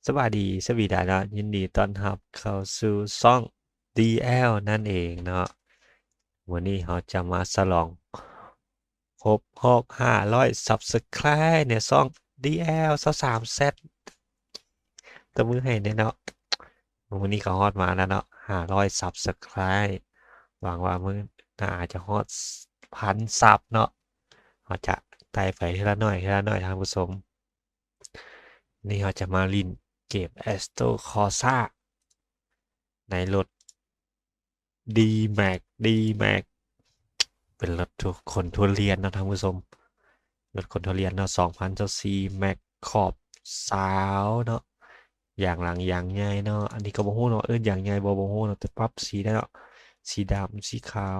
สวัสดีสวีดาเนาะยินดีต้อนรับเข้าสู่ช่อง DL นั่นเองเนาะวันนี้เราจะมาฉลองครบรอบ500 Subscribe ในช่อง DL 23Z ตบมือให้แน่เนาะวันนี้ก็ฮอดมาแล้วเนาะ500 Subscribe หวังว่ามื้อหน้าจะฮอด1,000ซับเนาะเราจะไต่ไปทีละหน่อยทีละหน่อยท่านผู้ชมนี่เราจะมาลิ้นเกม Assetto Corsa ในรถ D-Max D-Max เป็นรถทุกคนทุเรียนเนาะท่านผู้ชมรถคนทุเรียนเนาะ2024 Max ขอบสาวเนาะอย่างหลังอย่างใหญ่เนาะอันนี้ก็บ่ฮู้เนาะอย่างใหญ่บ่ฮู้เนาะแต่ปรับสีได้เนาะสีดำสีขาว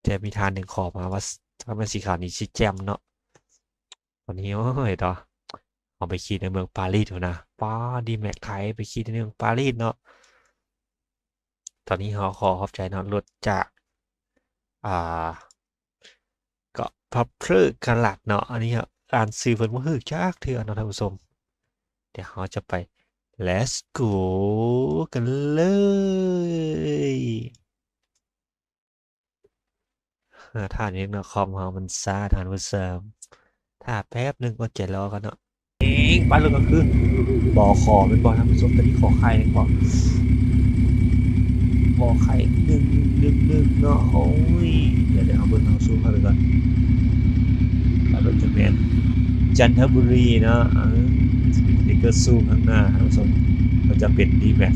แต่มีทานหนึ่งขอบมาว่าถ้าเป็นสีขาวนี่สิแจ่มเนาะตอนนี้โอ้ยต่อเอาไปขี่ในเมืองปารีสอยู่นะป้า D-Max ไทยไปขี่ในเมืองปารีสเนาะตอนนี้เราขอขอบใจเนาะรถจากอ่า ก็พับเพลิกันหลัดเนาะอันนี้ครับอ่านสื่อเพิ่นบ่ฮู้จักเทื่อเนาะท่านผู้ชมเดี๋ยวเราจะไป Let's go กันเลยท่านี้เนาะคอมเรามันช้าท่านผู้ชมถ้าแป๊บหนึงก็จะรอกันเนาะเองบ้านเราก็คือบอคอเป็นบอท่านผู้ชมตอนนี้ขอไข่เลยบอไข่111เนาะโอ้ยเดี๋ยวเอาเบิ่งเอาซูมเข้าไปก่อนแล้วรถจะแม่น จันทบุรีเนาะสติ๊กเกอร์ซูมข้างหน้าท่านผู้ชมก็จะเป็น D-Max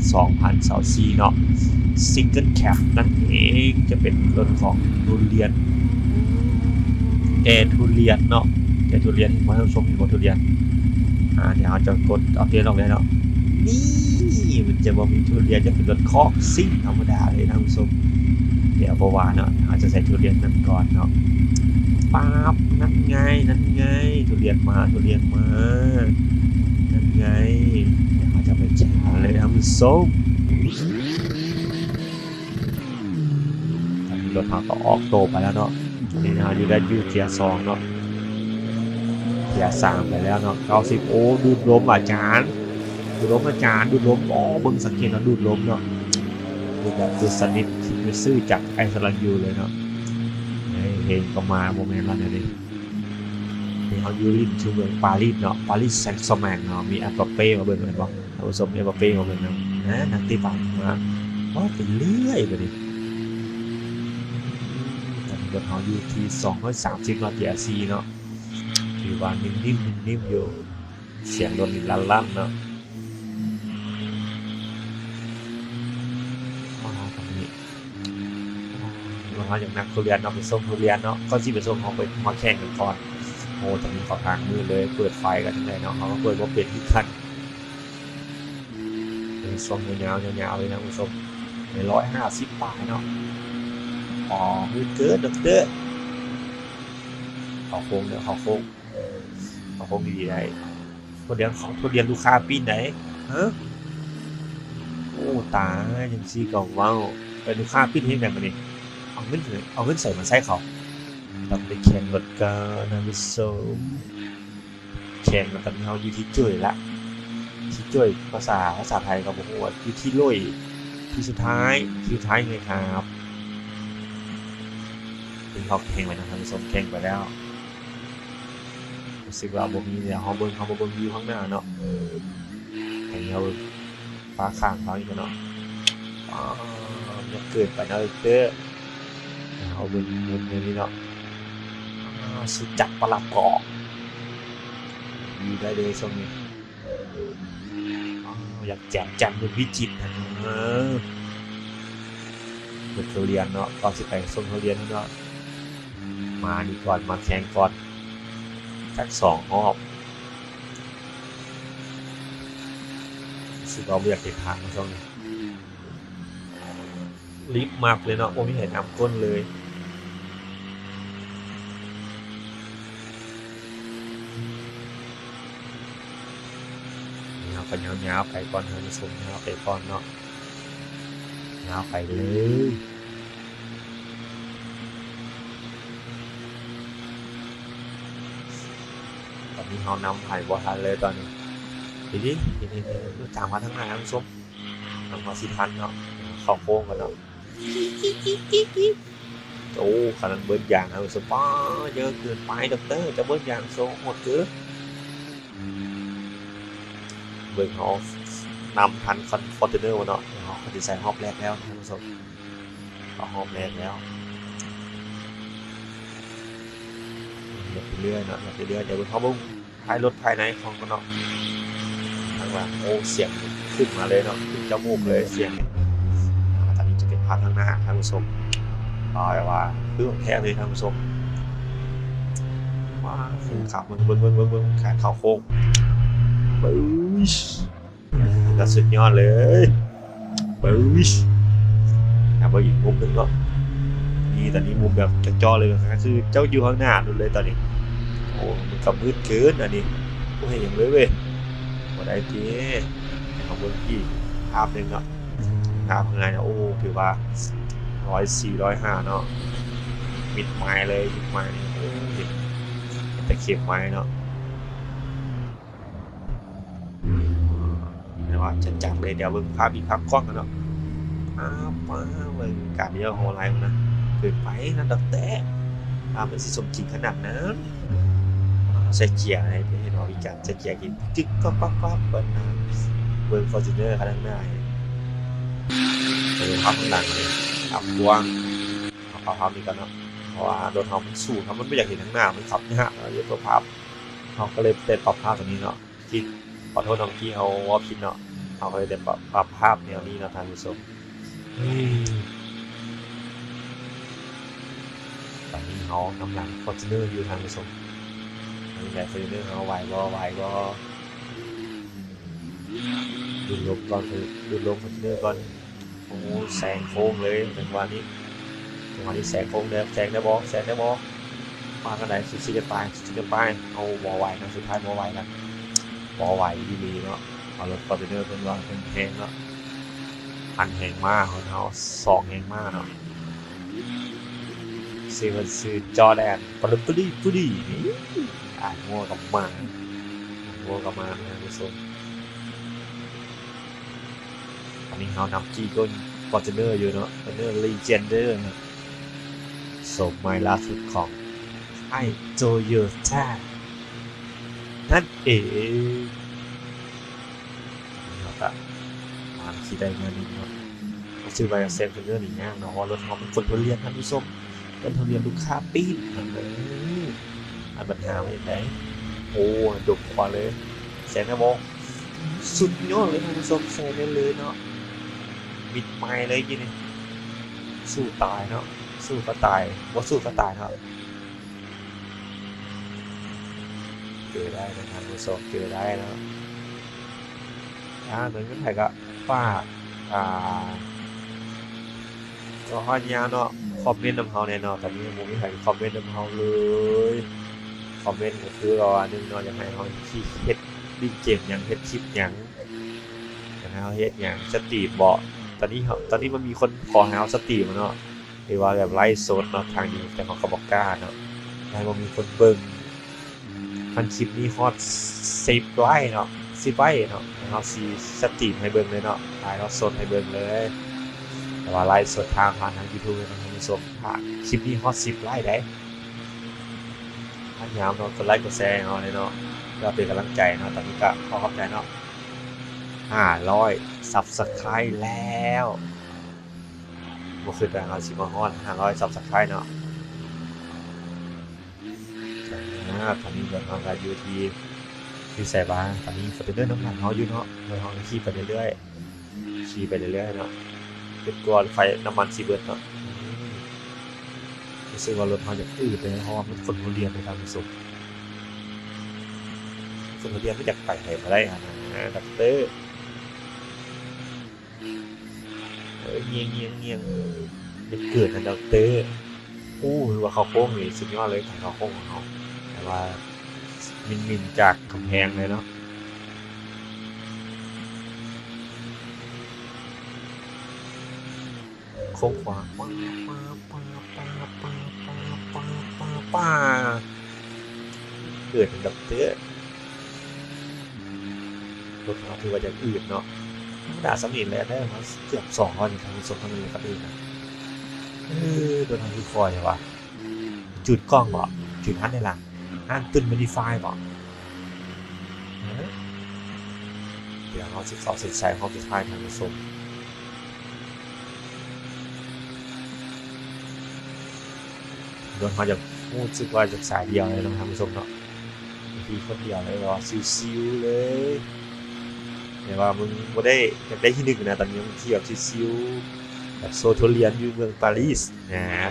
2024เนาะซิงเกิลแคปนั่นเองจะเป็นรถของทุเรียนทุเรียนเนาะทุเรียนมาท่านผู้ชมเห็นบ่ทุเรียนเดี๋ยวเราจะกดเอาเทียนออกเลยเนาะนี่มันจะบ่มีทุเรียนจะเป็นรถคอกซิ่งธรรมดาเลยท่านผู้ชมเดี๋ยวบ่ว่าเนาะเราจะใส่ทุเรียนนั่นก่อนเนาะป๊าบนั่นไงทุเรียนมานั่นไงเดี๋ยวเขาจะไปแจกเลยท่านผู้ชมตอนนี้รถเขาก็ออกโตไปแล้วเนาะนี่นะอยู่ได้อยู่เทียร์2เนาะเทียร์3ไปแล้วเนาะ90โอ้ดูดลมอาจารย์ดูดลมอ๋อเบิ่งสังเกตเนาะดูดลมเนาะดูแบบดูสนิทที่ซื้อจากไอซ์แลนด์อยู่เลยเนาะเห็นก็มาโมเมนต์แล้วเนี่ยนี่เขาอยู่ริมชูเมืองปารีสเนาะปารีสแซงต์แชร์แมงเนาะมีอัมบัปเป้มาเบิ่งเลยบ่ท่านผู้ชมอัมบัปเป้มาเบิ่งนะนักเตะบอลมาว่าไปเรื่อยไปดิตอนนี้ก็เขาอยู่ที่230เนาะ TRC เนาะถือว่านิ่มอยู่เสียงรถนี่ลั่นเนาะตรงนี้เราอย่างนักทุเรียนเนาะไปส่งทุเรียนเนาะก็ที่ไปส่งเขาไปมาแข่งกันก่อนโอ้ตอนนี้ขอทางมือเลยเปิดไฟกันทั้งเลยเนาะเขาก็เปิดว่าเป็นที่ขั้นเป็นทรงยาวเลยนะคุณผู้ชมใน150ปลายเนาะอ๋อมือเกิดด็อกเตอร์เขาโค้งเดี๋ยวเขาโค้งดีๆได้ทุเรียนของทุเรียนลูกค้าปีไหนฮะโอ้ตายยังซีเก่าว้าวเป็นลูกค้าปีนี้แบบนี้เอาเงินใส่มาใช้เขาต้องไปแข่งรถกันนะผู้ชมแข่งกันตอนนี้เขาอยู่ที่จุ๋ยละที่จุ๋ยภาษาไทยเขาบอกว่าอยู่ที่ลุยที่สุดท้ายไงครับถึงเขาแข่งไปนะท่านผู้ชมแข่งไปแล้วรู้สึกว่าบ่มีเดี๋ยวเขาเบิ่งวิวข้างหน้าเนาะให้เราฟ้าข้างเขาอีกเนาะจะเกิดไปเนาะเด้อเอาเบิ่งอย่างนี้เนาะสุดจัดประหลัดเกาะอยู่ได้เลยช่วงนี้อยากแจ่มจันเป็นพิจิตรนะเด็กเขาเรียนเนาะตอนสิไปส่งเขาเรียนเนาะมาดีก่อนมาแข่งก่อนสัก2 รอบสึกเราอยากเห็นทางมาช่วงนี้ลิฟต์มากเลยเนาะโอ้ไม่เห็นน้ำก้นเลยนี่เราก็ยาวๆไปก่อนท่านผู้ชมยาวไปก่อนเนาะยาวไปเลยตอนนี้เขานำหายบ่ทันเลยตอนนี้ ทีนี้ตามมาทั้งหน้าท่านผู้ชมทำมาสิทันเนาะเข้าโค้งกันเนาะโอ้ขนาดเบิร์ดยางท่านผู้ชมป้าเยอะเกินไปด็อกเตอร์จะเบิร์ดยางโซ่หมดเกินเบิร์ดเขานำทันคอนฟอร์ตูเนอร์มาเนาะเขาจะใส่ฮอปแรกแล้วท่านผู้ชมเขาฮอปแรกแล้วอย่าไปเรื่อยเนาะอย่าไปเรื่อยเดี๋ยวเขาบุ้งท้ายรถภายในของกันเนาะทางหลังโอ้เสียงขึ้นมาเลยเนาะขึ้นจมูกเลยเสียงตอนนี้จะเป็นภาพข้างหน้าท่านผู้ชมบอกว่าเรื่องแท้เลยท่านผู้ชมว่าขับมึงขาเข้าโค้งปึ๊ชก็สุดยอดเลยปึ๊ชเอาไปอีกมุมนึงก็นี่ตอนนี้มุมแบบจ่อเลยนะคือเจ้าอยู่ข้างหน้าดูเลยตอนนี้โอ้มันกับมืดเกินอันนี้กูเห็นอย่างเลยเว้ยมาได้ทีของเมื่อกี้ภาพหนึ่งเนาะภาพไงโอ้ถือว่า104 105เนาะมิดไม้เลยมิดไม้โอ้เห็นแต่เข็มไม้เนาะแต่ว่าจะจับเลยเดี๋ยวเบิ่งภาพอีกภาพกล้องกันเนาะมาเบิ่งการเดียวของอะไรนะเกินไปนะดอกแต่มันสิสมจริงขนาดนั้นใส่เกียร์อะไรที่เห็นว่ามีการใส่เกียร์กินจึ๊กก็เปิดน้ำเบิ่งฟอร์จูเนอร์ข้างหน้าภาพข้างหลังเลยอับกว้างเอาภาพนี้กันเนาะเพราะว่าโดนเขามันสูงมันไม่อยากเห็นข้างหน้ามันขับยากเยอะตัวภาพเขาก็เลยเต็มปรับภาพตรงนี้เนาะที่ขอโทษน้องที่เขาว่าผิดเนาะเขาก็เลยเต็มปรับภาพแนวนี้นะท่านผู้ชมตอนนี้เขากำลังฟอร์จูเนอร์อยู่ท่านผู้ชมมีแต่ฟอร์จูเนอร์เขาไหวก็ดูลมก่อนคือดูลมฟอร์จูเนอร์ก่อนโอ้แสงโค้งเลยจังหวะนี้แสงโค้งเดิมแสงได้บอมากันไหนสุดจะตายเอาบอไหวนะสุดท้ายบอไหวกันบอไหวดีเนาะเอารถฟอร์จูเนอร์เป็นว่าเป็นแหงเนาะพันแหงมากของเขา2แหงมากเนาะซื้อจอแดนปลุกดีงัวกับมานะผู้ชมตอนนี้เขานำจีก้นฟอร์จูเนอร์อยู่เนาะฟอร์จูเนอร์ลีเจนเดอร์สมไม้ล่าสุดของไอโตโยต้านั่นเองเราก็มาขี่ได้งานนี้เนาะซื้อไปเซฟเรื่องนี้ง่ายเนาะรถเขาเป็นคนทุเรียนท่านผู้ชมเป็นทุเรียนลูกค้าปีนอันปัญหาไม่ได้โอ้ดุกกว่าเลยแสนนะโมสุดยอดเลยท่านผู้ชมแสนเลยเนาะบิดไม้เลยกินนี่สู้ตายเนาะสู้ก็ตายว่าสู้ก็ตายครับเจอได้นะท่านผู้ชมเจอได้แล้วเหมือนกันไทยก็ป้าก็ฮอดยาวเนาะคอมเมนต์นำเฮาแน่นอนตอนนี้ผมมีใครคอมเมนต์นำเฮาเลยคอมเมนต์ก็คือเราหนึ่งเนาะอยากให้เฮาที่เฮ็ดดิ้งเกมอย่างเฮ็ดคลิปอย่างให้เฮาเฮ็ดอย่างสตรีมบ่ตอนนี้มันมีคนขอให้เฮาสตรีมเนาะหรือว่าแบบไลฟ์สดเนาะทางนี้แต่เขาก็บอกกล้าเนาะแล้วก็มีคนเบิ่งมันคลิปนี้ฮอต10 ไลค์เนาะ10 ไลค์เนาะเฮาสิสตรีมให้เบิ่งเลยเนาะถ่ายทอดสดให้เบิ่งเลยแต่ว่าไลฟ์สดผ่านทาง YouTube นะท่านผู้ชมคลิปนี้ฮอต10 ไลค์ได้พยายามเนาะกดไลค์กดแชร์เอาเลยเนาะเพื่อเป็นกำลังใจเนาะตอนนี้ก็ขอบใจเนาะ500 Subscribe แล้วบ่คือแต่เราสิมาฮอด500 Subscribe เนาะตอนนี้เดี๋ยวเราก็อยู่ที่ใส่บ้านตอนนี้ฟอร์จูเนอร์น้ำหนักเขาอยู่เนาะเราขี่ไปเรื่อยเนาะเป็นตัวไฟน้ำมันซีเบิร์ดเนาะรู้สึกว่ารถเขาจะอืดเลยเพราะว่ามันฝนทุเรียนในทางสุดฝนทุเรียนไม่อยากไปไหนมาได้นะดับเตอร์เงียงจะเกิดนะดับเตอร์คือว่าเขาโค้งเลยสุดยอดเลยถ่ายเขาโค้งของเขาแต่ว่ามินจากกำแพงเลยเนาะโค้งขวาป้าเกิดดับเตอร์ รถเขาถือว่าจะอืดเนาะธรรมดาสำเร็จแล้วได้มาเกือบ2วันทางส่งทางนี้ก็อื่นนะโดนทางคือคอยว่ะจุดกล้องบ่จุดฮันได้ล่ะฮันตึ้น modify บ่เดี๋ยวเขา12เซนใส่เขาสุดท้ายทางส่งโดนเขาจะพูดสึกว่าจากสายเดียวเลยต้องทำส่งเนาะทีคนเดียวเลยว่าซิวๆเลยแต่ว่ามึงบ่ได้อยากได้ที่1นะตอนนี้มึงเที่ยวซิวๆแบบโซโทเลียนอยู่เมืองปารีส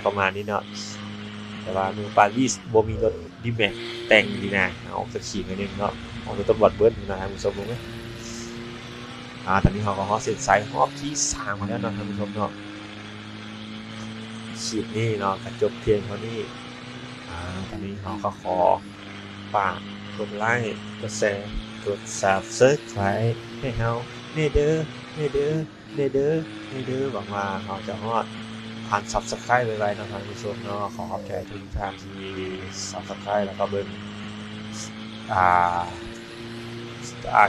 ประมาณนี้เนาะแต่ว่าเมืองปารีสบ่มีรถดีแม็กแต่งดีนะเอาสักขี่หน่อยนึงเนาะเอารถตำรวจเบิ้ลนะท่านผู้ชมรู้ไหมตอนนี้เขาก็ฮอตเซ็นไซส์รอบที่3มาแล้วเนาะท่านผู้ชมเนาะคลิปนี้เนาะก็จบเพียงเท่านี้ตอนนี้เขาก็ขอฝากกดไลค์กดแชร์กด Subscribe ให้เฮาเนเด้อหวังว่าเขาจะฮอดผ่าน Subscribe ไวๆเนาะท่านผู้ชมเนาะขอขอบใจทุกท่านที่ Subscribe แล้วก็เบิ่ง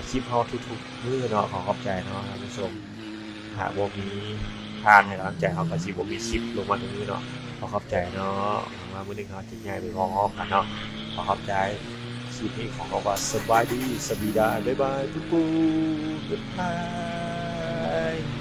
คลิปเฮาทุกๆมื้อเนาะขอขอบใจเนาะท่านผู้ชมหากบ่มีทานให้กำลังใจเฮาก็สิบ่มีคลิปลงมาตรงนี้เนาะขอขอบใจเนาะหวังว่ามื้อนึงเฮาจะย้ายไปง้อกันเนาะขอขอบใจคลิปนี้ของเราว่าสบายดีสวีดาบ๊ายบายทุกคนบ๊ายบาย